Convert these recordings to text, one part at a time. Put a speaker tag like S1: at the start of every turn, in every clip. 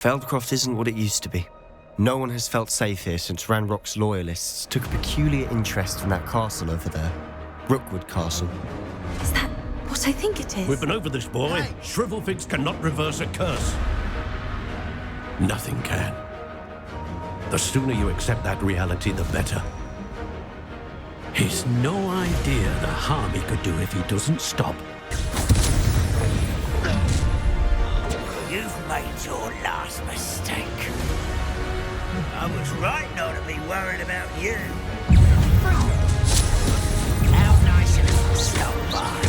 S1: Feldcroft isn't what it used to be. No one has felt safe here since Ranrock's loyalists took a peculiar interest in that castle over there. Rookwood Castle.
S2: Is that what I think it is?
S3: We've been over this, boy.
S4: Hey.
S3: Shrivelfigs cannot reverse a curse. Nothing can. The sooner you accept that reality, the better. He's no idea the harm he could do if he doesn't stop.
S4: You've made your last mistake. I was right not to be worried about you. How nice of you to stop by.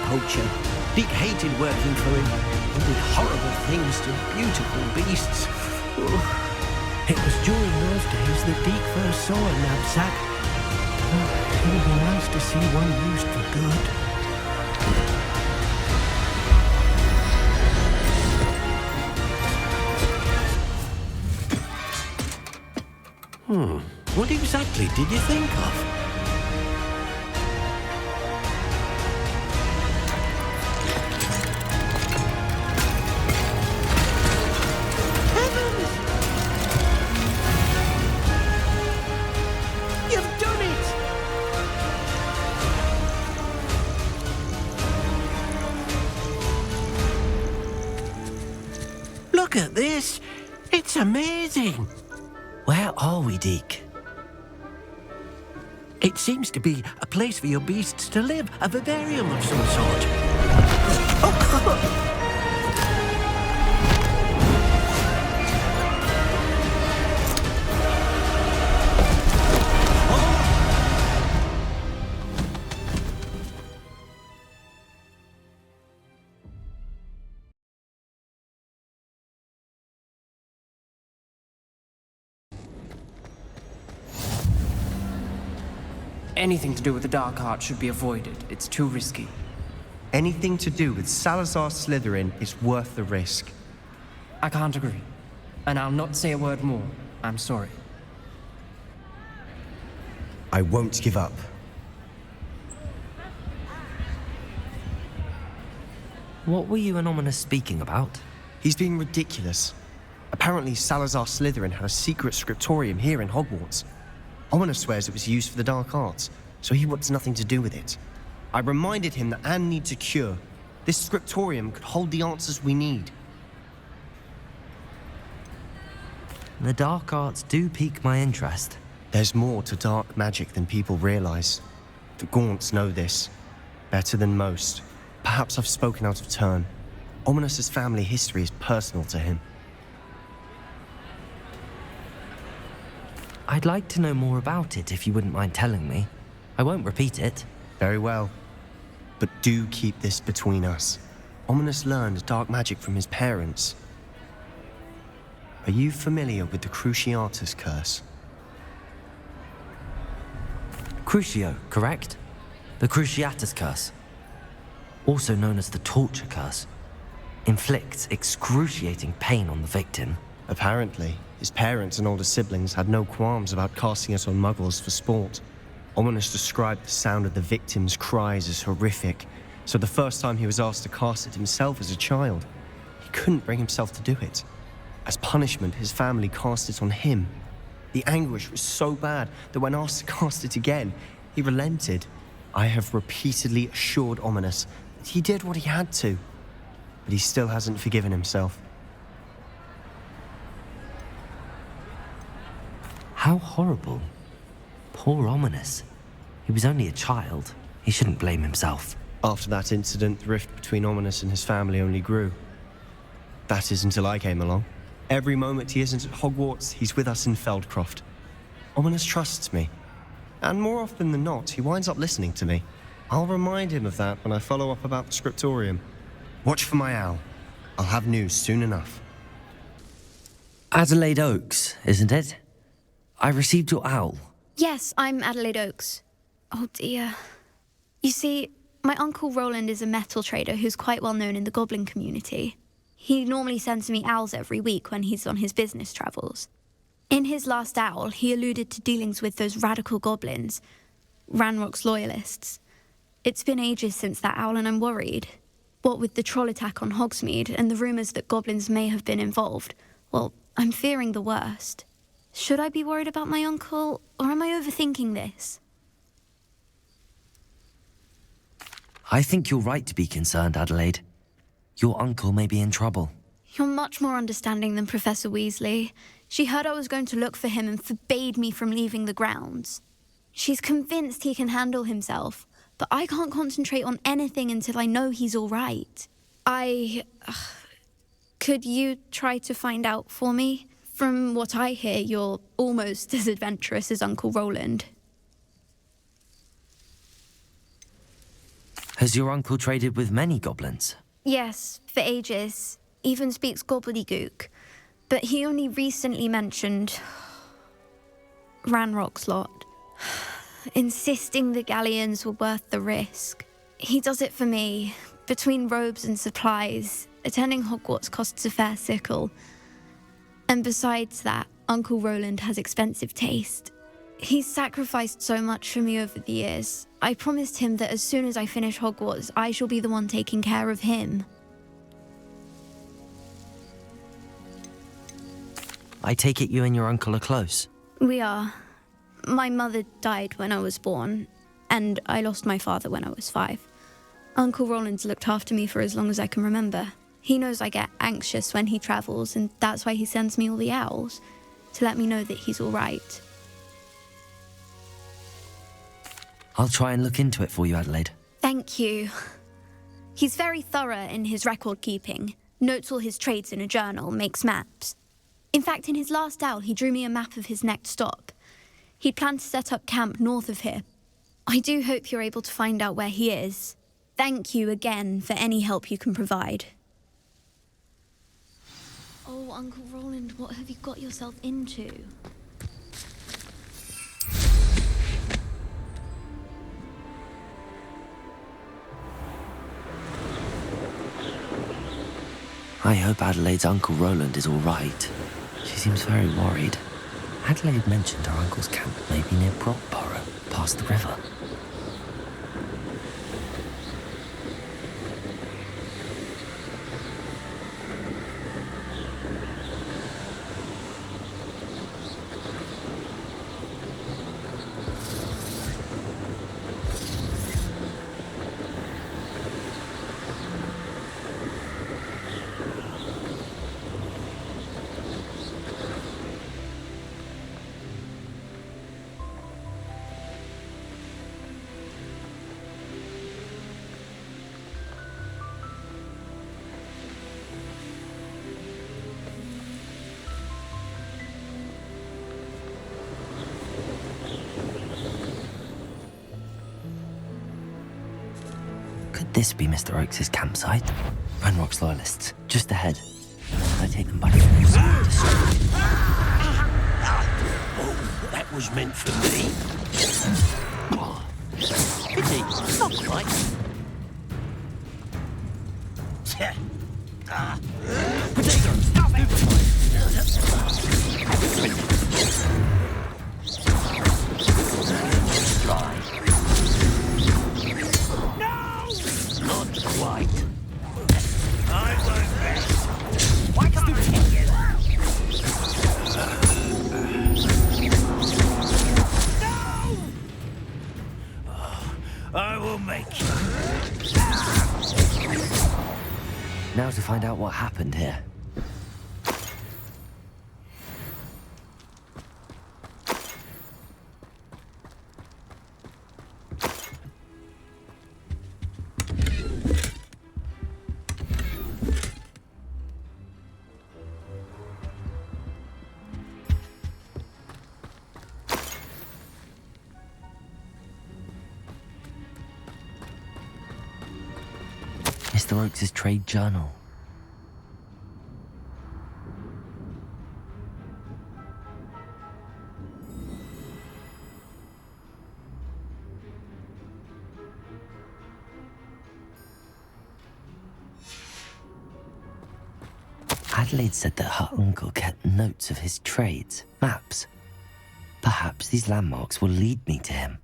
S5: Poacher. Dick hated working for him. He did horrible things to beautiful beasts. It was during those days that Dick first saw a knapsack. It would be nice to see one used for good.
S3: What exactly did you think of?
S5: Look at this! It's amazing! Where are we, Deke? It seems to be a place for your beasts to live, a vivarium of some sort. Oh,
S6: Anything to do with the dark art should be avoided. It's too risky.
S1: Anything to do with Salazar Slytherin is worth the risk.
S6: I can't agree. And I'll not say a word more. I'm sorry.
S1: I won't give up.
S7: What were you and Ominous speaking about?
S1: He's being ridiculous. Apparently Salazar Slytherin had a secret scriptorium here in Hogwarts. Ominous swears it was used for the dark arts, so he wants nothing to do with it. I reminded him that Anne needs a cure. This scriptorium could hold the answers we need.
S7: The dark arts do pique my interest.
S1: There's more to dark magic than people realize. The Gaunts know this. Better than most. Perhaps I've spoken out of turn. Ominous's family history is personal to him.
S7: I'd like to know more about it if you wouldn't mind telling me. I won't repeat it.
S1: Very well. But do keep this between us. Ominous learned dark magic from his parents. Are you familiar with the Cruciatus curse?
S7: Crucio, correct? The Cruciatus curse. Also known as the torture curse. Inflicts excruciating pain on the victim.
S1: Apparently, his parents and older siblings had no qualms about casting it on muggles for sport. Ominous described the sound of the victim's cries as horrific, so the first time he was asked to cast it himself as a child, he couldn't bring himself to do it. As punishment, his family cast it on him. The anguish was so bad that when asked to cast it again, he relented. I have repeatedly assured Ominous that he did what he had to, but he still hasn't forgiven himself.
S7: How horrible. Poor Ominous. He was only a child. He shouldn't blame himself.
S1: After that incident, the rift between Ominous and his family only grew. That is until I came along. Every moment he isn't at Hogwarts, he's with us in Feldcroft. Ominous trusts me. And more often than not, he winds up listening to me. I'll remind him of that when I follow up about the scriptorium. Watch for my owl. I'll have news soon enough.
S7: Adelaide Oaks, isn't it? I received your owl.
S8: Yes, I'm Adelaide Oaks. Oh dear. You see, my uncle Rowland is a metal trader who's quite well known in the goblin community. He normally sends me owls every week when he's on his business travels. In his last owl, he alluded to dealings with those radical goblins, Ranrock's loyalists. It's been ages since that owl and I'm worried. What with the troll attack on Hogsmeade and the rumours that goblins may have been involved, well, I'm fearing the worst. Should I be worried about my uncle, or am I overthinking this?
S7: I think you're right to be concerned, Adelaide. Your uncle may be in trouble.
S8: You're much more understanding than Professor Weasley. She heard I was going to look for him and forbade me from leaving the grounds. She's convinced he can handle himself, but I can't concentrate on anything until I know he's all right. Could you try to find out for me? From what I hear, you're almost as adventurous as Uncle Rowland.
S7: Has your uncle traded with many goblins?
S8: Yes, for ages. Even speaks gobbledygook. But he only recently mentioned Ranrock's lot, insisting the galleons were worth the risk. He does it for me. Between robes and supplies, attending Hogwarts costs a fair sickle. And besides that, Uncle Rowland has expensive taste. He's sacrificed so much for me over the years. I promised him that as soon as I finish Hogwarts, I shall be the one taking care of him.
S7: I take it you and your uncle are close.
S8: We are. My mother died when I was born, and I lost my father when I was 5. Uncle Rowland's looked after me for as long as I can remember. He knows I get anxious when he travels, and that's why he sends me all the owls, to let me know that he's all right.
S7: I'll try and look into it for you, Adelaide.
S8: Thank you. He's very thorough in his record keeping, notes all his trades in a journal, makes maps. In fact, in his last owl, he drew me a map of his next stop. He'd planned to set up camp north of here. I do hope you're able to find out where he is. Thank you again for any help you can provide. Oh, Uncle Rowland, what have you got yourself into?
S7: I hope Adelaide's Uncle Rowland is all right. She seems very worried. Adelaide mentioned her uncle's camp may be near Brockborough, past the river. Could this be Mr. Oakes' campsite? Ranrock's loyalists, just ahead. I take them back to the
S3: Oh, that was meant for me. Pity, not quite. Stop it! Not quite.
S4: I won't rest. Why can't I get you? No! I will make you.
S7: Now to find out what happened here. Mr. Oakes' trade journal. Adelaide said that her uncle kept notes of his trades, maps. Perhaps these landmarks will lead me to him.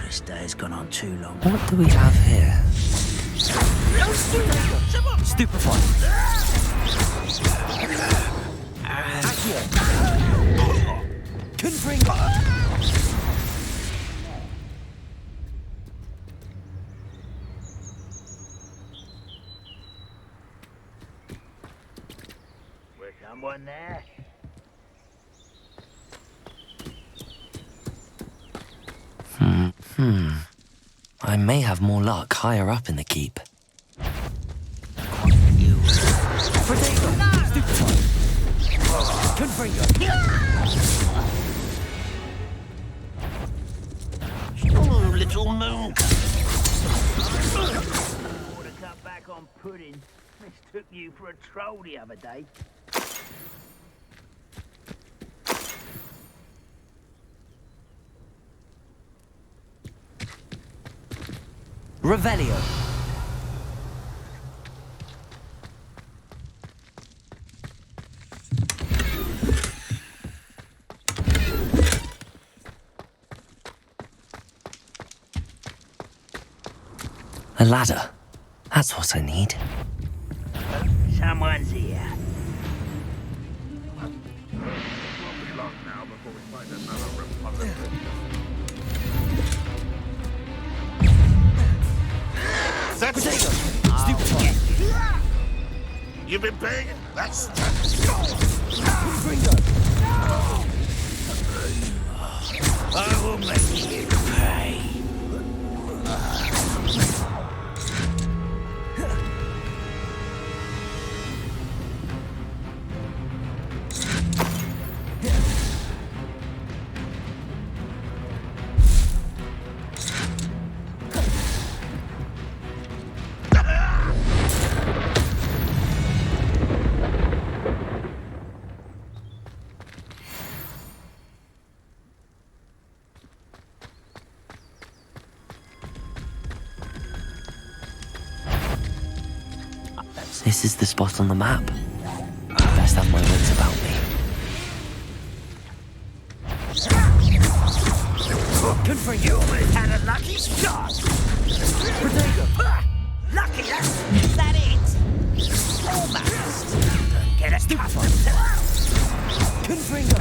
S4: This day's gone on too long.
S7: What do we have here? Stupefy. Confringo.
S4: Was someone there?
S7: I may have more luck higher up in the keep.
S4: Oh, little moon. Ought to cut back on pudding. Mistook you for a troll the other day.
S7: Revelio. A ladder. That's what I need.
S4: Someone's here.
S9: You've been paying it? That's...
S4: I will make you pay.
S7: This is the spot on the map. Best have my wits about me.
S4: Confirm you had a lucky shot. Lucky, is that it? Almost. Get a Confringo.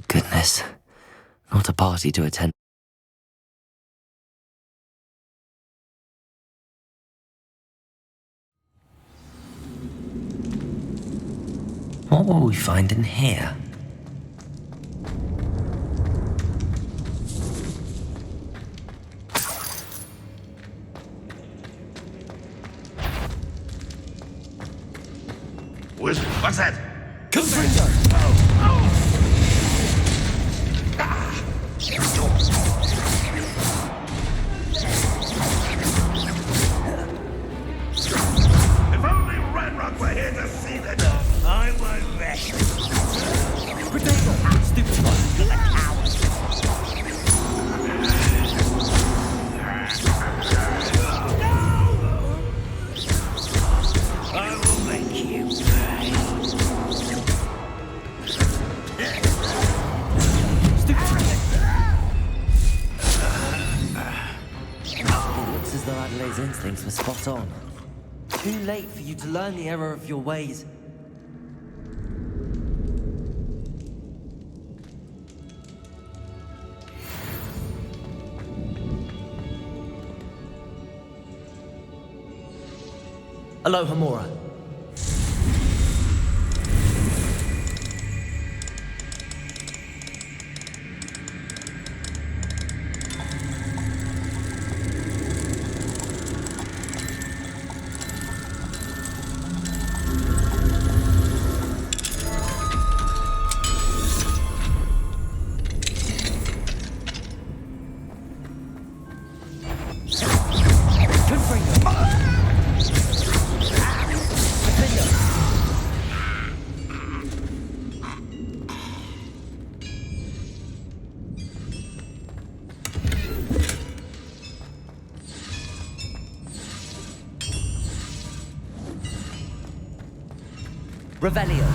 S7: Goodness. Not a party to attend. What will we find in here?
S9: What's that? If only Redrock were here to see that.
S4: I won't rest. I will make you pay.
S7: It looks as though Adelaide's instincts were spot on. Too late for you to learn the error of your ways. Aloha Mora. Revelio.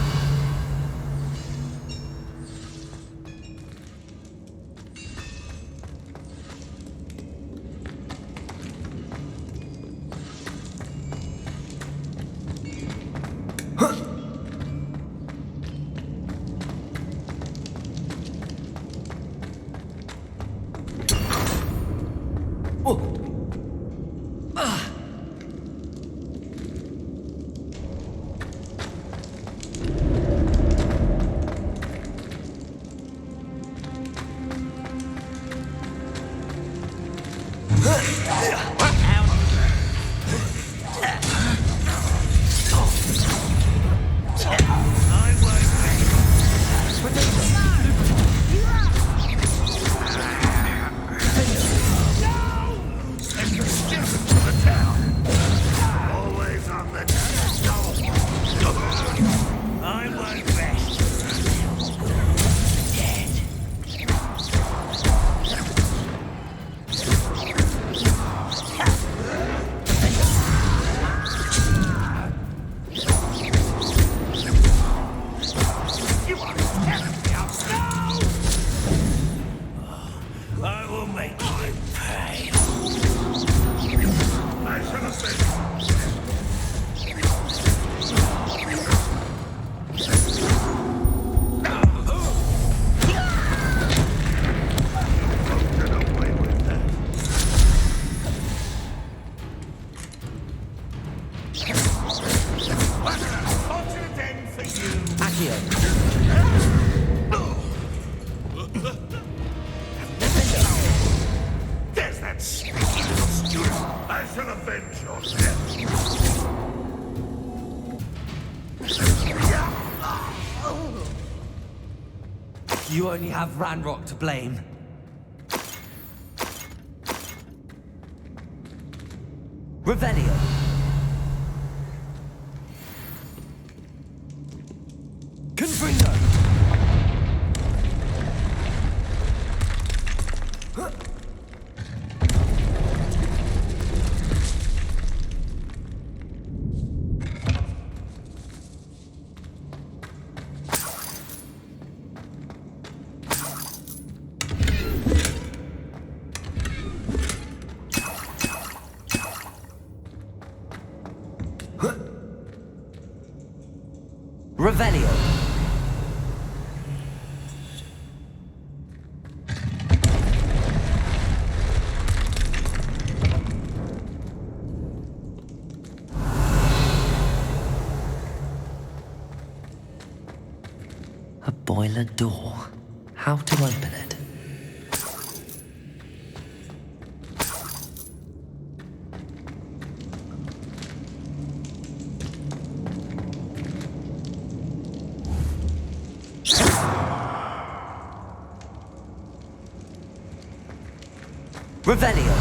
S9: There's that sneaky little student. I shall avenge your death.
S7: You only have Ranrock to blame. Revelio. Confringo. Revelio. A boiler door. How to open it? Revelio.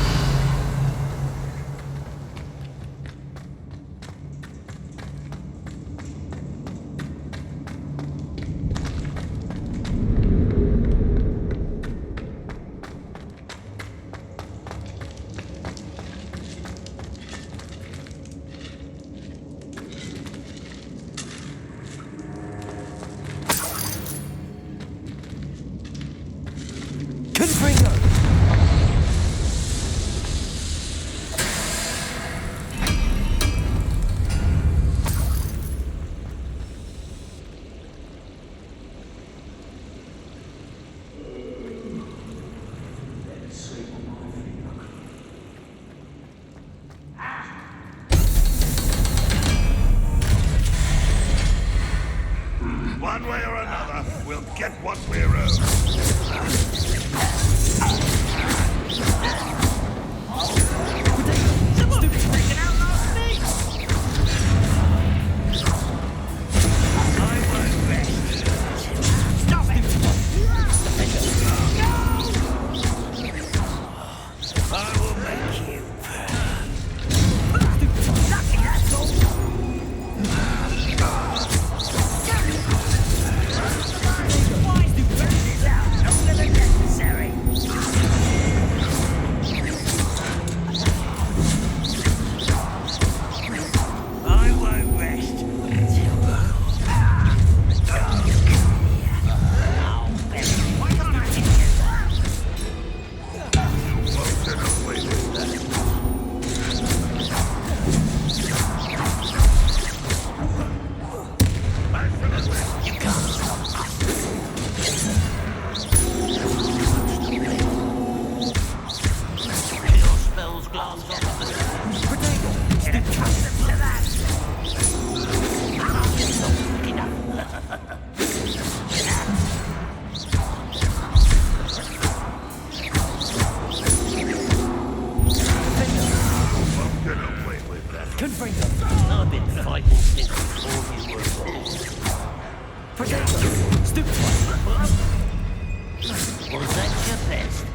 S7: Confringo.
S5: I've been fighting since before you were born. Was that your best?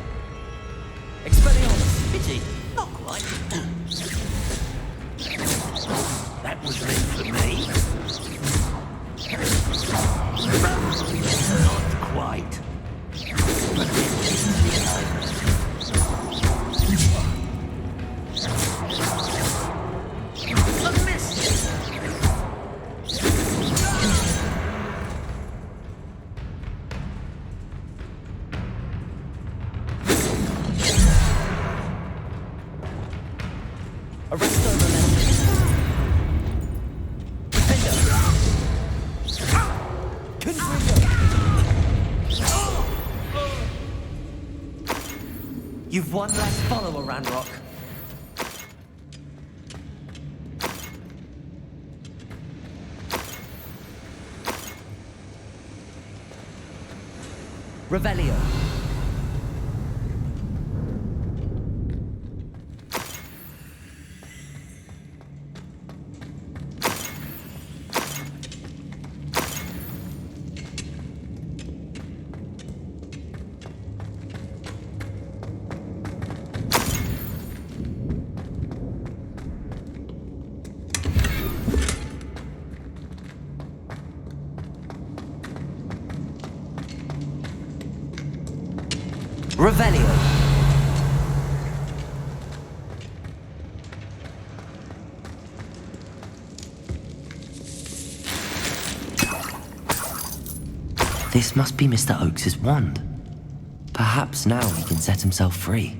S6: Expelliarmus!
S5: Pity. Not quite. That was meant for me. Not quite. But this isn't the either. A miss!
S6: Arresto momentum. You've one less follower, Ranrock. Revelio. Revelio.
S7: This must be Mr. Oakes's wand. Perhaps now he can set himself free.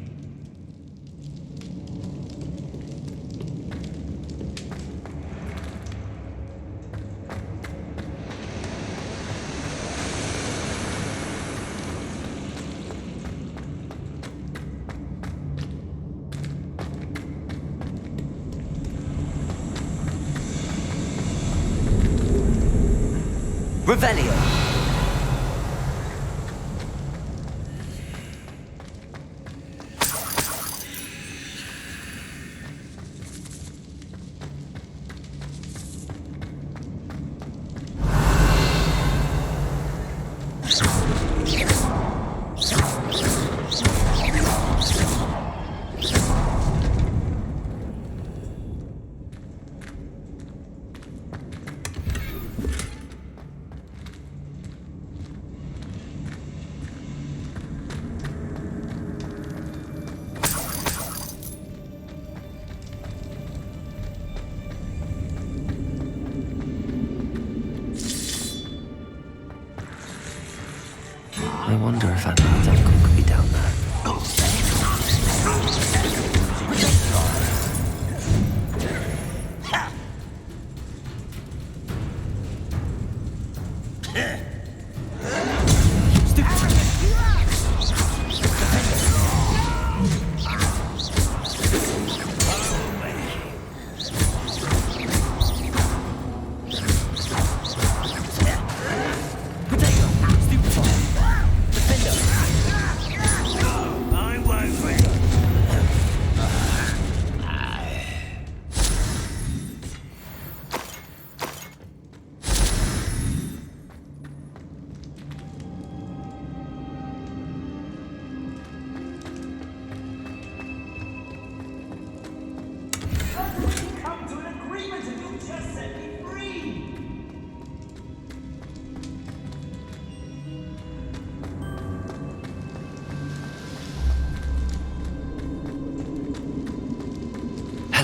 S7: Revelio. I wonder if Admiral's uncle could be down there.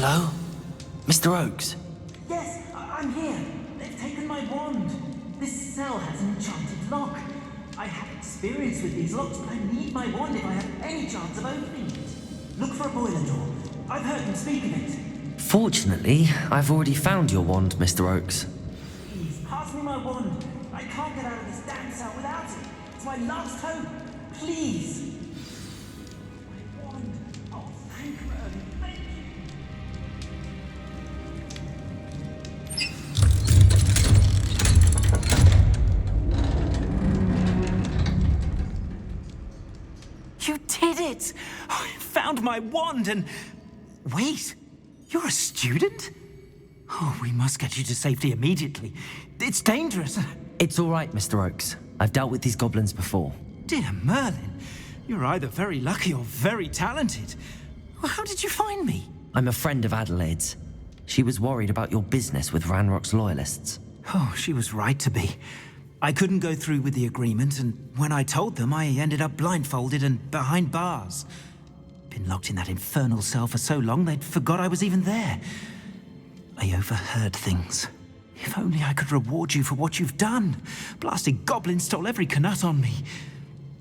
S7: Hello? Mr. Oakes?
S10: Yes, I'm here. They've taken my wand. This cell has an enchanted lock. I have experience with these locks, but I need my wand if I have any chance of opening it. Look for a boiler door. I've heard them speak of it.
S7: Fortunately, I've already found your wand, Mr. Oakes.
S10: Please, pass me my wand. I can't get out of this damn cell without it. It's my last hope. Please. My wand. Oh, thank Rowland. killed my wand and... Wait, you're a student? Oh, we must get you to safety immediately. It's dangerous.
S7: It's all right, Mr. Oakes. I've dealt with these goblins before.
S10: Dear Merlin, you're either very lucky or very talented. Well, how did you find me?
S7: I'm a friend of Adelaide's. She was worried about your business with Ranrock's loyalists.
S10: Oh, she was right to be. I couldn't go through with the agreement, and when I told them, I ended up blindfolded and behind bars. Been locked in that infernal cell for so long, they'd forgot I was even there. I overheard things. If only I could reward you for what you've done. Blasted goblins stole every Knut on me.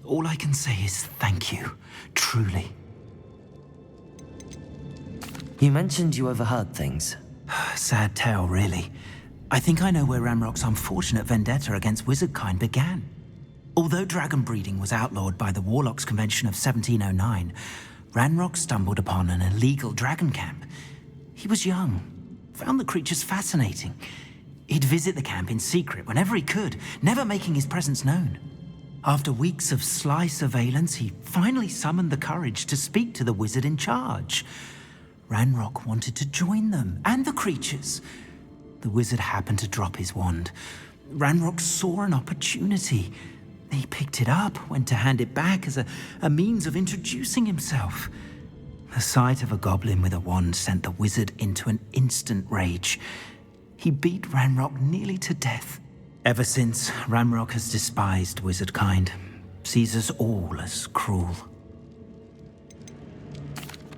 S10: All I can say is thank you, truly.
S7: You mentioned you overheard things.
S10: Sad tale, really. I think I know where Ranrock's unfortunate vendetta against wizardkind began. Although dragon breeding was outlawed by the Warlocks Convention of 1709, Ranrock stumbled upon an illegal dragon camp. He was young, found the creatures fascinating. He'd visit the camp in secret whenever he could, never making his presence known. After weeks of sly surveillance, he finally summoned the courage to speak to the wizard in charge. Ranrock wanted to join them, and the creatures. The wizard happened to drop his wand. Ranrock saw an opportunity. He picked it up, went to hand it back as a means of introducing himself. The sight of a goblin with a wand sent the wizard into an instant rage. He beat Ranrock nearly to death. Ever since, Ranrock has despised wizardkind, sees us all as cruel.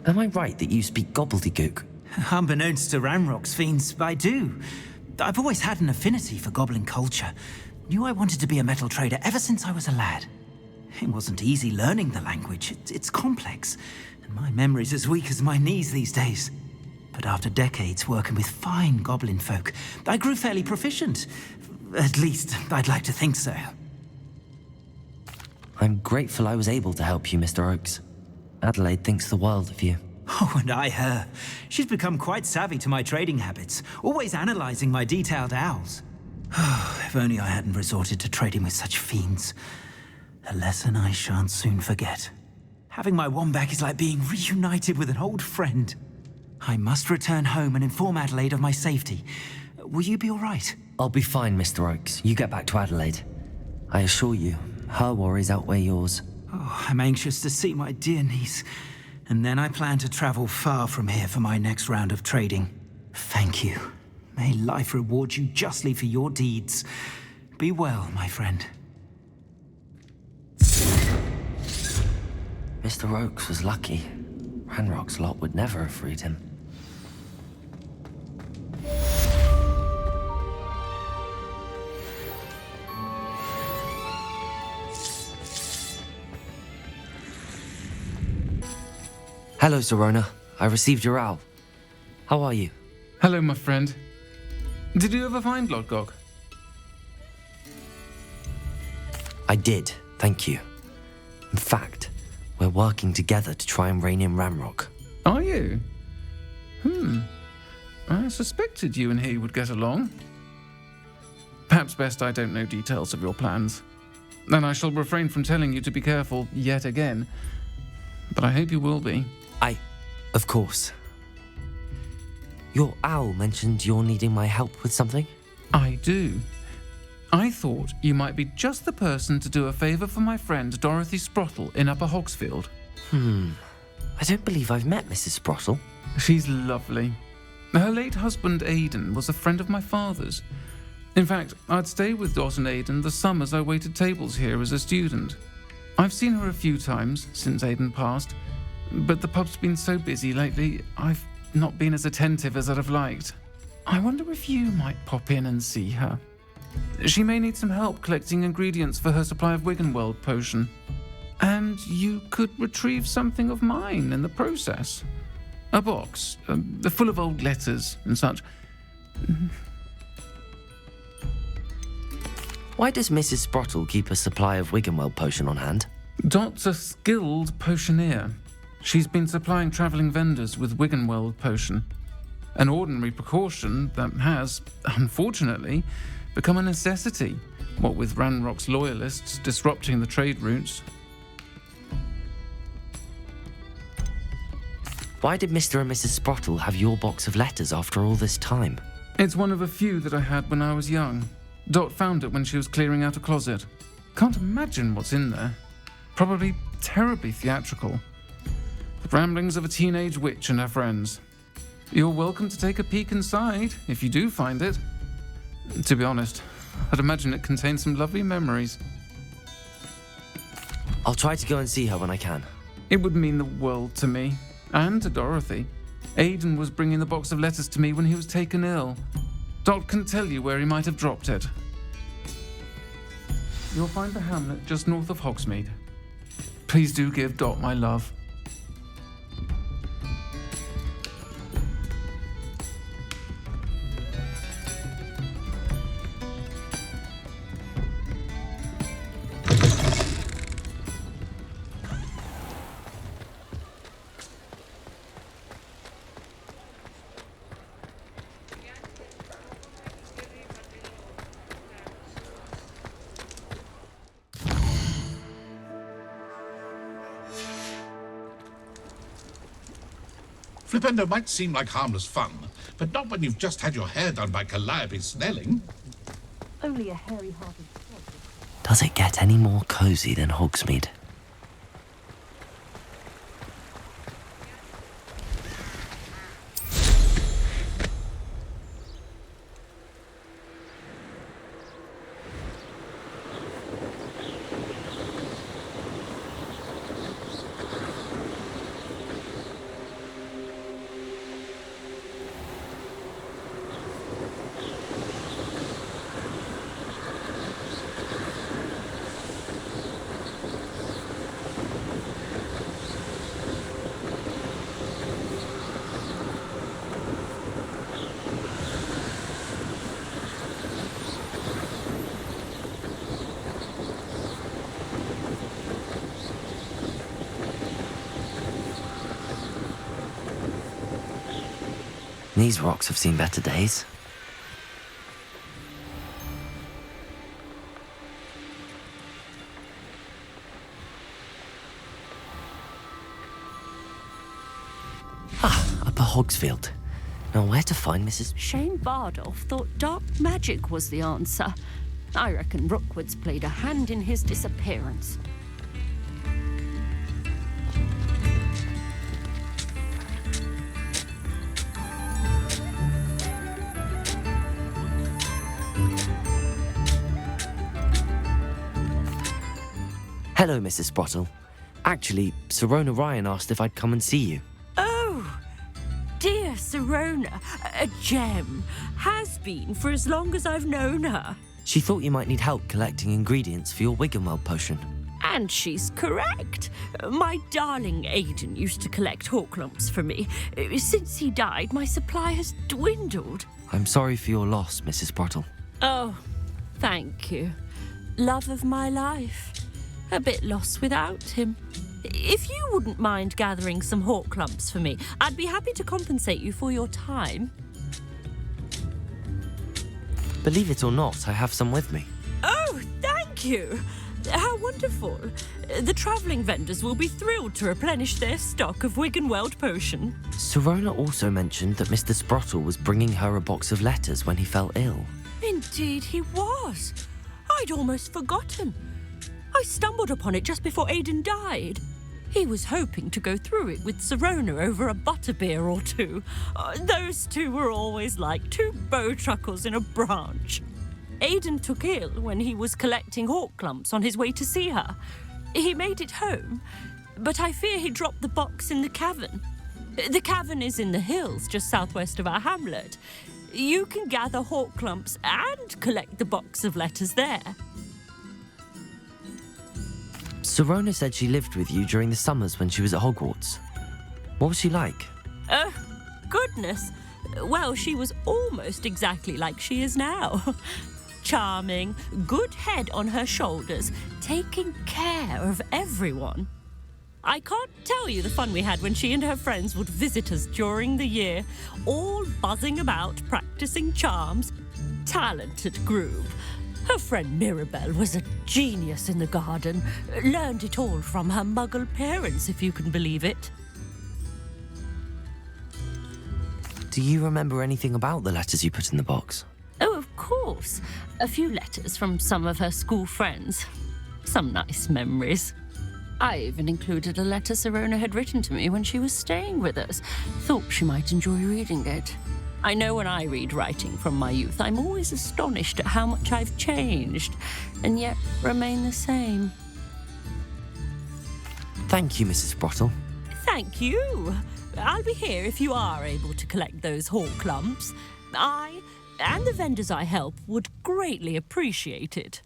S7: Am I right that you speak gobbledygook?
S10: Unbeknownst to Ranrock's fiends, I do. I've always had an affinity for goblin culture. Knew I wanted to be a metal trader ever since I was a lad. It wasn't easy learning the language. It's complex, and my memory's as weak as my knees these days. But after decades working with fine goblin folk, I grew fairly proficient. At least, I'd like to think so.
S7: I'm grateful I was able to help you, Mr. Oakes. Adelaide thinks the world of you.
S10: Oh, and I her. She's become quite savvy to my trading habits, always analyzing my detailed owls. If only I hadn't resorted to trading with such fiends. A lesson I shan't soon forget. Having my wand back is like being reunited with an old friend. I must return home and inform Adelaide of my safety. Will you be all right?
S7: I'll be fine, Mr. Oakes. You get back to Adelaide. I assure you, her worries outweigh yours.
S10: Oh, I'm anxious to see my dear niece. And then I plan to travel far from here for my next round of trading. Thank you. May life reward you justly for your deeds. Be well, my friend.
S7: Mr. Oakes was lucky. Ranrock's lot would never have freed him. Hello, Zorona. I received your owl. How are you?
S11: Hello, my friend. Did you ever find Lodgok?
S7: I did, thank you. In fact, we're working together to try and rein in Ranrock.
S11: Are you? I suspected you and he would get along. Perhaps best I don't know details of your plans. Then I shall refrain from telling you to be careful yet again. But I hope you will be.
S7: Of course. Your owl mentioned you're needing my help with something?
S11: I do. I thought you might be just the person to do a favour for my friend Dorothy Sprottle in Upper Hogsfield.
S7: I don't believe I've met Mrs. Sprottle.
S11: She's lovely. Her late husband Aidan was a friend of my father's. In fact, I'd stay with Dot and Aidan the summers I waited tables here as a student. I've seen her a few times since Aidan passed, but the pub's been so busy lately, I've not been as attentive as I'd have liked. I wonder if you might pop in and see her. She may need some help collecting ingredients for her supply of Wiggenweld potion. And you could retrieve something of mine in the process. A box, full of old letters and such.
S7: Why does Mrs. Sprottle keep a supply of Wiggenweld potion on hand?
S11: Dot's a skilled potioneer. She's been supplying travelling vendors with Wiggenweld potion. An ordinary precaution that has, unfortunately, become a necessity, what with Ranrock's loyalists disrupting the trade routes.
S7: Why did Mr. and Mrs. Sprottle have your box of letters after all this time?
S11: It's one of a few that I had when I was young. Dot found it when she was clearing out a closet. Can't imagine what's in there. Probably terribly theatrical. The ramblings of a teenage witch and her friends. You're welcome to take a peek inside, if you do find it. To be honest, I'd imagine it contains some lovely memories.
S7: I'll try to go and see her when I can.
S11: It would mean the world to me, and to Dorothy. Aidan was bringing the box of letters to me when he was taken ill. Dot can tell you where he might have dropped it. You'll find the hamlet just north of Hogsmeade. Please do give Dot my love.
S9: Flipendo might seem like harmless fun, but not when you've just had your hair done by Calliope Snelling.
S2: Only a hairy-hearted.
S7: Does it get any more cozy than Hogsmeade? These rocks have seen better days. Upper Hogsfield. Now where to find Mrs.
S12: Shane Bardolph thought dark magic was the answer. I reckon Rookwood's played a hand in his disappearance.
S7: Hello, Mrs. Sprottle. Actually, Sirona Ryan asked if I'd come and see you.
S12: Oh, dear Sirona, a gem. Has been for as long as I've known her.
S7: She thought you might need help collecting ingredients for your Wiggenweld potion.
S12: And she's correct. My darling Aidan used to collect Horklumps for me. Since he died, my supply has dwindled.
S7: I'm sorry for your loss, Mrs. Sprottle.
S12: Oh, thank you. Love of my life. A bit lost without him. If you wouldn't mind gathering some Horklumps for me, I'd be happy to compensate you for your time.
S7: Believe it or not, I have some with me.
S12: Oh, thank you. How wonderful. The travelling vendors will be thrilled to replenish their stock of Wiggenweld potion.
S7: Sirona also mentioned that Mr. Sprottle was bringing her a box of letters when he fell ill.
S12: Indeed he was. I'd almost forgotten. I stumbled upon it just before Aidan died. He was hoping to go through it with Sirona over a butterbeer or two. Those two were always like two bowtruckles in a branch. Aidan took ill when he was collecting Horklumps on his way to see her. He made it home, but I fear he dropped the box in the cavern. The cavern is in the hills just southwest of our hamlet. You can gather Horklumps and collect the box of letters there.
S7: Sirona said she lived with you during the summers when she was at Hogwarts. What was she like?
S12: Goodness. Well, she was almost exactly like she is now. Charming, good head on her shoulders, taking care of everyone. I can't tell you the fun we had when she and her friends would visit us during the year, all buzzing about, practicing charms. Talented group. Her friend Mirabelle was a genius in the garden. Learned it all from her muggle parents, if you can believe it.
S7: Do you remember anything about the letters you put in the box?
S12: Oh, of course. A few letters from some of her school friends. Some nice memories. I even included a letter Sirona had written to me when she was staying with us. Thought she might enjoy reading it. I know when I read writing from my youth, I'm always astonished at how much I've changed, and yet remain the same.
S7: Thank you, Mrs. Sprottle.
S12: Thank you. I'll be here if you are able to collect those hawk lumps. I, and the vendors I help, would greatly appreciate it.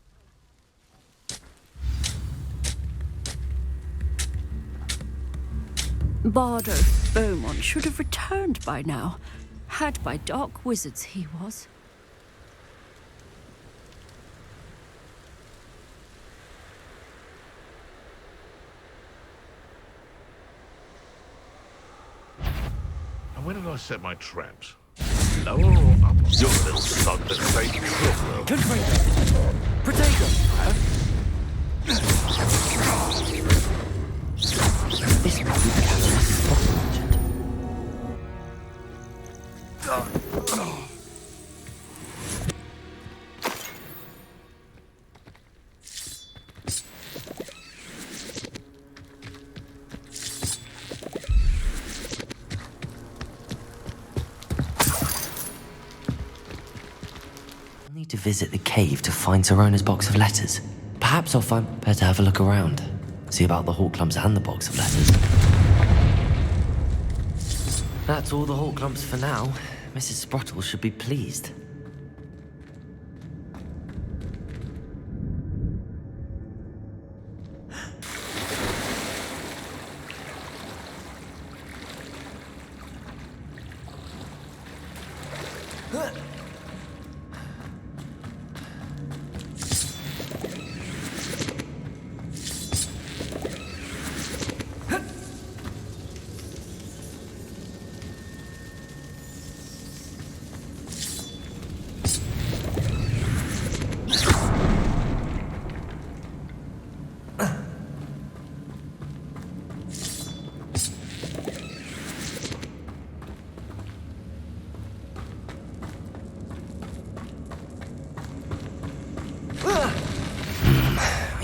S12: Bardo Beaumont should have returned by now. Had by dark wizards he was.
S9: And where did I set my traps? Lower or upper? Your little son that saved me from.
S7: Potato! This might be the catalyst Sprottle mentioned. I'll need to visit the cave to find Sirona's box of letters. Perhaps I'll find better to have a look around. See about the hawk lumps and the box of letters. That's all the hawk lumps for now. Mrs. Sprottle should be pleased.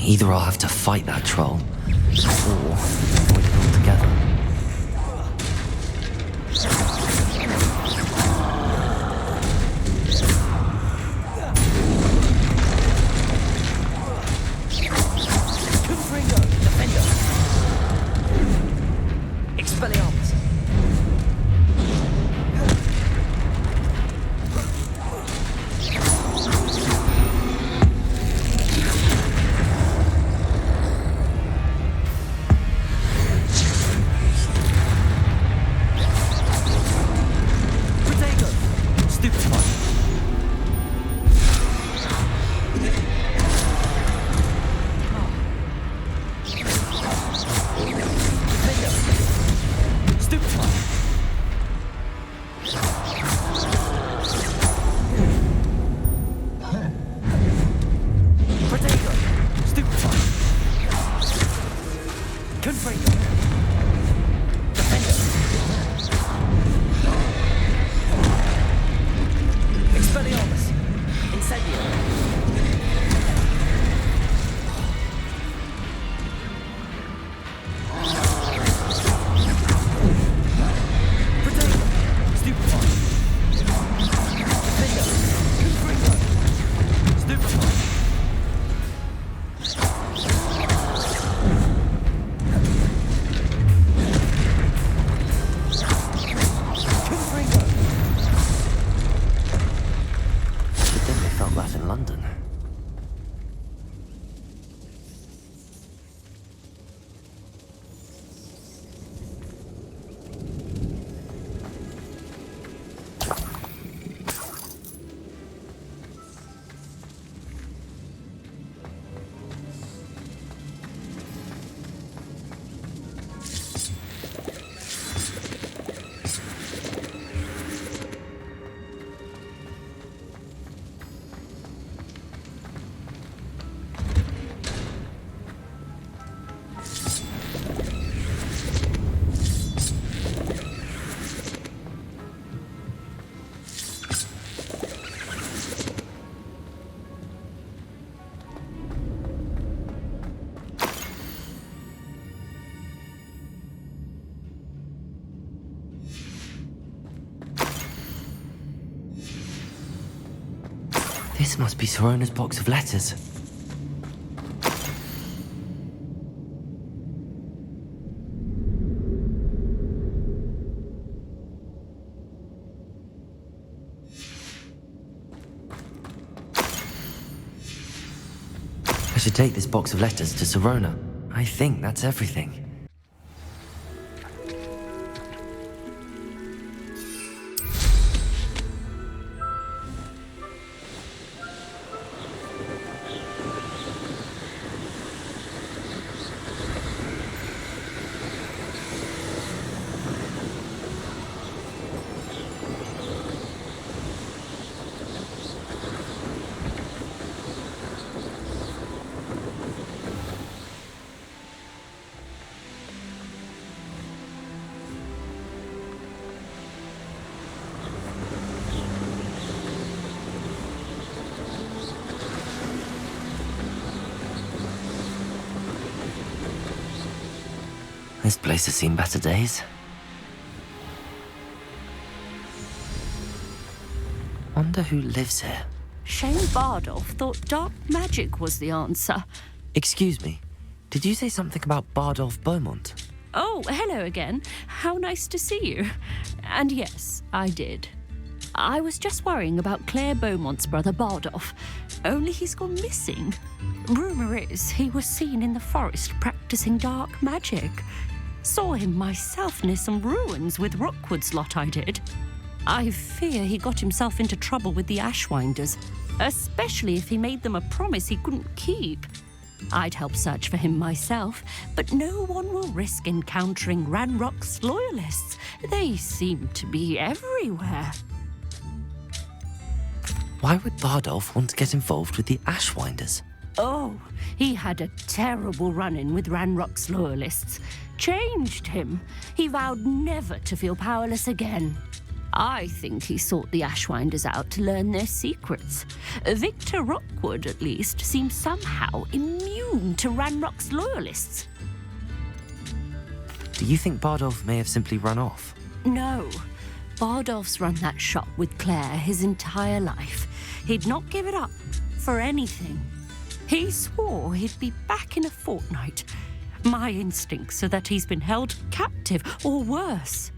S7: Either I'll have to fight that troll, or avoid it altogether. Expelliarmus! This must be Sirona's box of letters. I should take this box of letters to Sirona. I think that's everything. This place has seen better days. Wonder who lives here.
S12: Shane Bardolph thought dark magic was the answer.
S7: Excuse me, did you say something about Bardolph Beaumont?
S12: Oh, hello again. How nice to see you. And yes, I did. I was just worrying about Claire Beaumont's brother Bardolph. Only he's gone missing. Rumour is he was seen in the forest practicing dark magic. Saw him myself near some ruins with Rookwood's lot I did. I fear he got himself into trouble with the Ashwinders, especially if he made them a promise he couldn't keep. I'd help search for him myself, but no one will risk encountering Ranrock's loyalists. They seem to be everywhere.
S7: Why would Bardolph want to get involved with the Ashwinders?
S12: Oh, he had a terrible run-in with Ranrock's loyalists. Changed him. He vowed never to feel powerless again. I think he sought the Ashwinders out to learn their secrets. Victor Rookwood, at least, seems somehow immune to Ranrock's loyalists.
S7: Do you think Bardolph may have simply run off?
S12: No. Bardolph's run that shop with Claire his entire life. He'd not give it up for anything. He swore he'd be back in a fortnight. My instincts are that he's been held captive, or worse.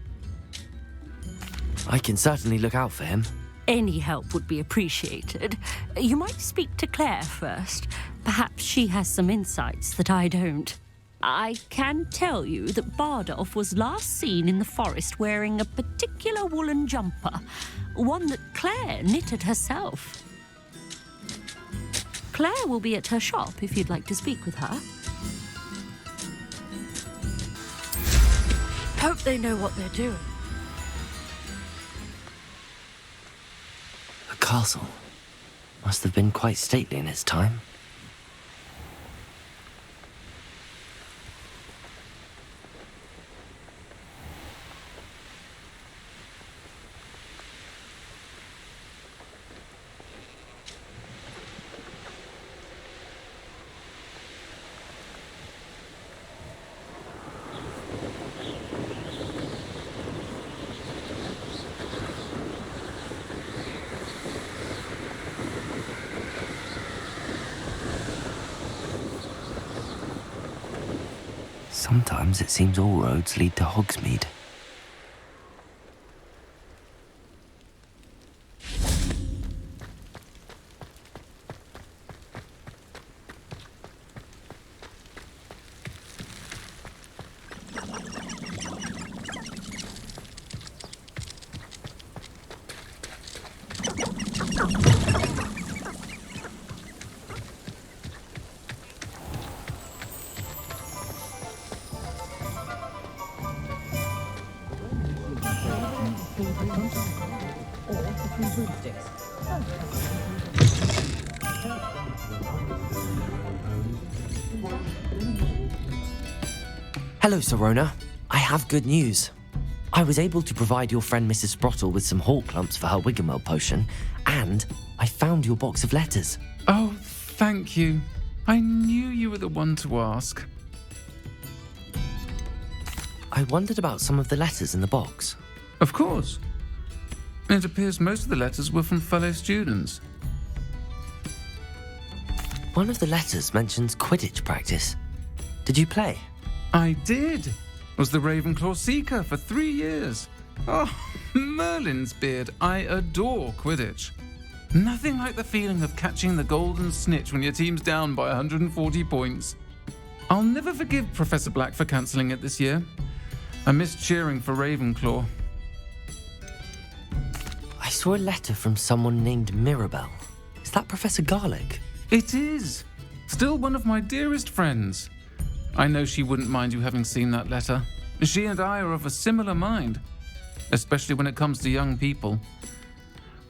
S7: I can certainly look out for him.
S12: Any help would be appreciated. You might speak to Claire first. Perhaps she has some insights that I don't. I can tell you that Bardolph was last seen in the forest wearing a particular woolen jumper, one that Claire knitted herself. Claire will be at her shop if you'd like to speak with her. Hope they know what they're doing.
S7: The castle must have been quite stately in its time. Sometimes it seems all roads lead to Hogsmeade. Hello, Sirona. I have good news. I was able to provide your friend Mrs. Sprottle with some hawk lumps for her Wiggenweld potion, and I found your box of letters.
S11: Oh, thank you. I knew you were the one to ask.
S7: I wondered about some of the letters in the box.
S11: Of course. It appears most of the letters were from fellow students.
S7: One of the letters mentions Quidditch practice. Did you play?
S11: I did. Was the Ravenclaw Seeker for 3 years. Oh, Merlin's beard. I adore Quidditch. Nothing like the feeling of catching the golden snitch when your team's down by 140 points. I'll never forgive Professor Black for cancelling it this year. I missed cheering for Ravenclaw.
S7: I saw a letter from someone named Mirabelle. Is that Professor Garlick?
S11: It is. Still one of my dearest friends. I know she wouldn't mind you having seen that letter. She and I are of a similar mind, especially when it comes to young people.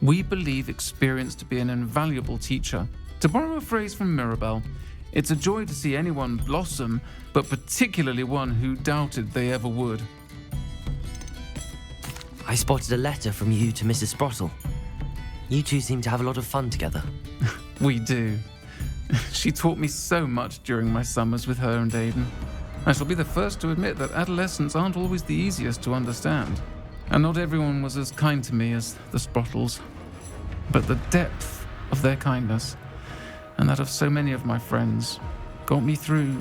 S11: We believe experience to be an invaluable teacher. To borrow a phrase from Mirabelle, it's a joy to see anyone blossom, but particularly one who doubted they ever would.
S7: I spotted a letter from you to Mrs. Sprottle. You two seem to have a lot of fun together.
S11: We do. She taught me so much during my summers with her and Aiden. I shall be the first to admit that adolescents aren't always the easiest to understand. And not everyone was as kind to me as the Sprottles. But the depth of their kindness, and that of so many of my friends, got me through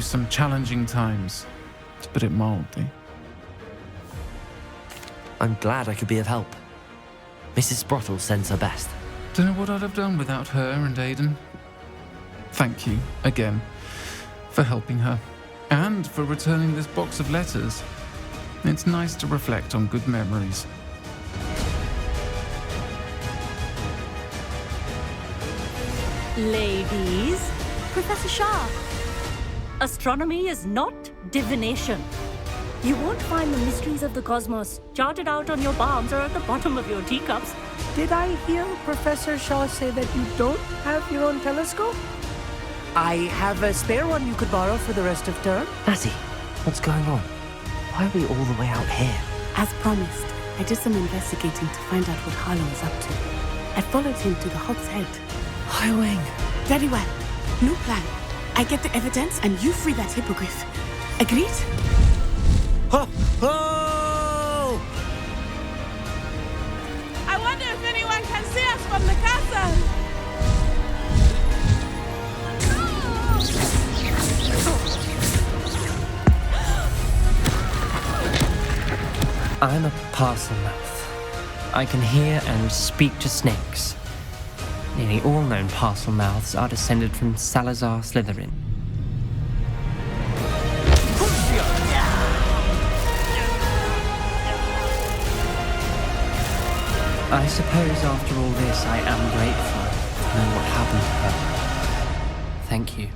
S11: some challenging times, to put it mildly.
S7: I'm glad I could be of help. Mrs. Sprottle sends her best.
S11: Don't know what I'd have done without her and Aiden. Thank you, again, for helping her, and for returning this box of letters. It's nice to reflect on good memories.
S12: Ladies,
S2: Professor Shah.
S12: astronomy is not divination. You won't find the mysteries of the cosmos charted out on your palms or at the bottom of your teacups.
S5: Did I hear Professor Shaw say that you don't have your own telescope? I have a spare one you could borrow for the rest of term.
S7: Natty, what's going on? Why are we all the way out here?
S13: As promised, I did some investigating to find out what Harlow is up to. I followed him to the Hog's Head.
S7: Highwing.
S13: Very well. New plan. I get the evidence and you free that hippogriff. Agreed?
S5: Ho! Ho!
S14: I wonder if anyone can see us from the castle.
S6: I'm a parcel-mouth. I can hear and speak to snakes. Nearly all known parcel-mouths are descended from Salazar Slytherin. I suppose after all this I am grateful to know what happened to her. Thank you.